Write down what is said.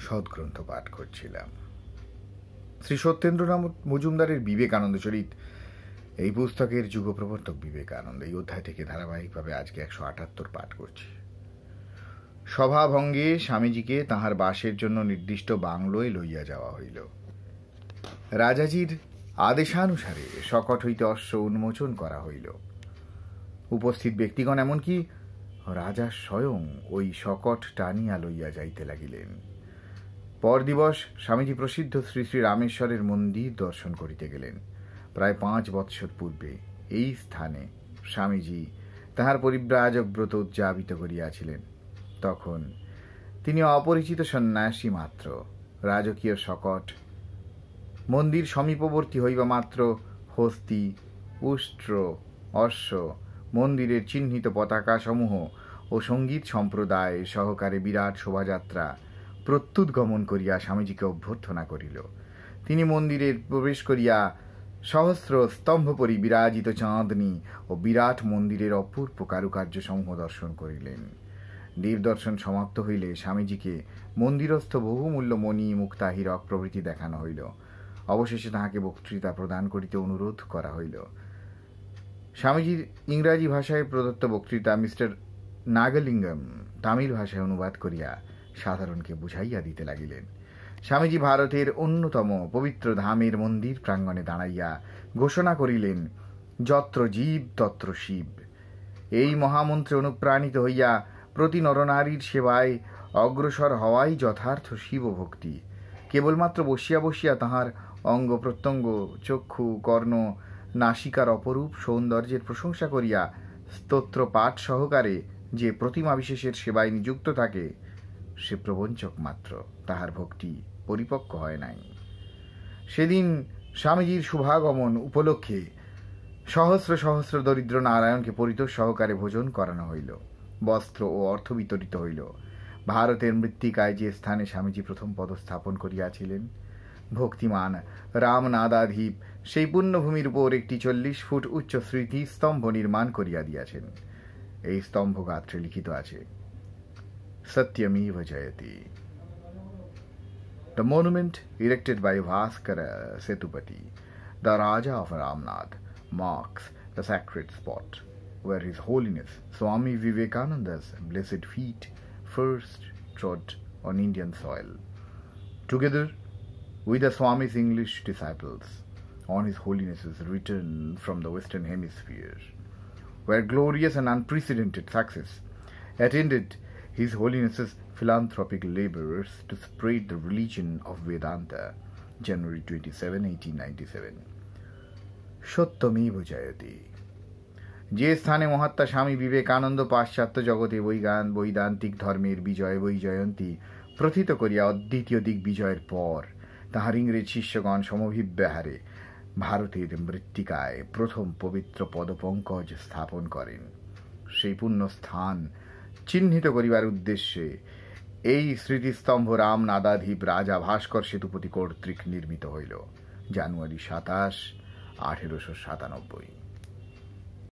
সদ্গ্রন্থ পাঠ করছিলাম। শ্রী সত্যেন্দ্রনাথ মজুমদারের বিবেকানন্দ চরিত এই পুস্তকের যুগপ্রবর্তক বিবেকানন্দ এই অধ্যায় থেকে ধারাবাহিকভাবে আজকে 178 পাঠ করছি। সভাভঙ্গে স্বামীজিকে তাহার বাসের জন্য নির্দিষ্ট বাংলোয় লইয়া যাওয়া হইল। রাজাজির আদেশানুসারে শকট হইতে অশ্ব উন্মোচন করা হইল। উপস্থিত ব্যক্তিগণ এমনকি রাজা স্বয়ং ওই শকট টানিয়া লইয়া যাইতে লাগিলেন। পর দিবস স্বামীজি প্রসিদ্ধ শ্রী শ্রী রামেশ্বরের মন্দির দর্শন করিতে গেলেন। প্রায় 5 বৎসর পূর্বে এই স্থানে স্বামীজি তাহার পরিব্রাজক ব্রত উদযাপিত করিয়াছিলেন। তখন তিনি অপরিচিত সন্ন্যাসী মাত্র। রাজকীয় শকট মন্দির সমীপবর্তী হইবা মাত্র হস্তি, উষ্ট্র, অশ্ব, মন্দিরের চিহ্নিত পতাকা সমূহ ও সঙ্গীত সম্প্রদায় সহকারে বিরাট শোভাযাত্রা প্রত্যুৎ গমন করিয়া স্বামীজিকে অভ্যর্থনা করিল। তিনি মন্দিরে প্রবেশ করিয়া সহস্র স্তম্ভপরি বিরাজিত চাঁদনী ও বিরাট মন্দিরের অপূর্ব কারুকার্য সমূহ দর্শন করিলেন। দেবদর্শন সমাপ্ত হইলে স্বামীজিকে মন্দিরস্থ বহুমূল্য মণি, মুক্তা, হীরক প্রভৃতি দেখানো হইল। অবশেষে তাহাকে বক্তৃতা প্রদান করিতে অনুরোধ করা হইল। স্বামীজির ইংরাজি ভাষায় প্রদত্ত বক্তৃতা মিস্টার নাগলিঙ্গম তামিল ভাষায় অনুবাদ করিয়া সাধারণকে বুঝাইয়া দিতে লাগিলেন। স্বামীজি ভারতের অন্যতম পবিত্র ধামের মন্দির প্রাঙ্গণে দাঁড়াইয়া ঘোষণা করিলেন, যত্র জীব তত্র শিব। এই মহামন্ত্রে অনুপ্রাণিত হইয়া প্রতি নরনারীর সেবায় অগ্রসর হওয়াই যথার্থ শিবভক্তি। কেবলমাত্র বসিয়া বসিয়া তাহার অঙ্গ প্রত্যঙ্গ, চক্ষু, কর্ণ, নাসিকার অপরূপ সৌন্দর্যের প্রশংসা করিয়া স্তোত্র পাঠ সহকারে যে প্রতিমা বিশেষের সেবায় নিযুক্ত থাকে সে প্রবঞ্চক মাত্র, তাহার ভক্তি পরিপক্ক হয় নাই। সেদিন স্বামীজির শুভাগমন উপলক্ষে সহস্র সহস্র দরিদ্র নারায়ণকে পরিতোষ সহকারে ভোজন করানো হইল, বস্ত্র ও অর্থ বিতরিত হইল। ভারতের মৃত্তিকায় যে স্থানে স্বামীজি প্রথম পদস্থাপন করিয়াছিলেন, ভক্তিমান রামনাদাধীপ সেই পুণ্যভূমির উপর একটি 40 ফুট উচ্চ স্মৃতিস্তম্ভ নির্মাণ করিয়া দিয়াছেন। এই স্তম্ভ গাত্রে লিখিত আছে, সত্যমেব জয়তি। The monument erected by Bhaskara Setupati, the Raja of Ramnad, marks the sacred spot where His Holiness Swami Vivekananda's blessed feet first trod on Indian soil. Together with the Swami's English disciples on His Holiness's return from the Western Hemisphere, where glorious and unprecedented success attended His Holiness's philanthropic labors to spread the religion of Vedanta, January 27, 1897. সত্যমেব জয়তি। যে স্থানে মহাত্মা স্বামী বিবেকানন্দ পাশ্চাত্য জগতে বৈদান্তিক ধর্মের বিজয় বৈজয়ন্তী প্রথিত করিয়া অদ্বিতীয় দিগ্বিজয়ের পর তাহার ইংরেজ শিষ্যগণ সমভিব্যাহারে ভারতের মৃত্তিকায় প্রথম পবিত্র পদপঙ্কজ স্থাপন করেন, সেই পুণ্য স্থান চিহ্নিত করিবার উদ্দেশ্যে এই স্মৃতিস্তম্ভ রামনাদাধীপ রাজা ভাস্কর সেতুপতি কর্তৃক নির্মিত হইল। জানুয়ারি 27, 1897।